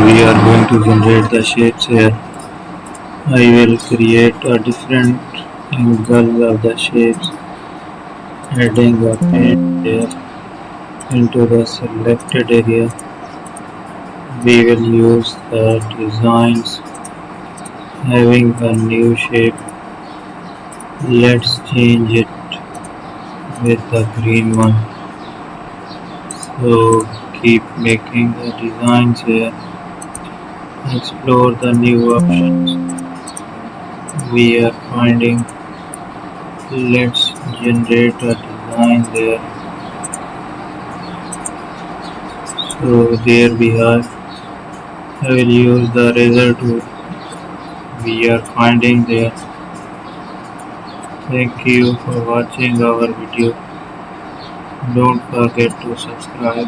we are going to generate the shapes here. I will create a different angle of the shapes, adding a paint layer into the selected area. We will use the designs having a new shape. Let's change it with the green one. So keep making the designs here. Explore the new options we are finding. Let's generate a design there. So there we are. I will use the razor tool we are finding there. Thank you for watching our video. Don't forget to subscribe.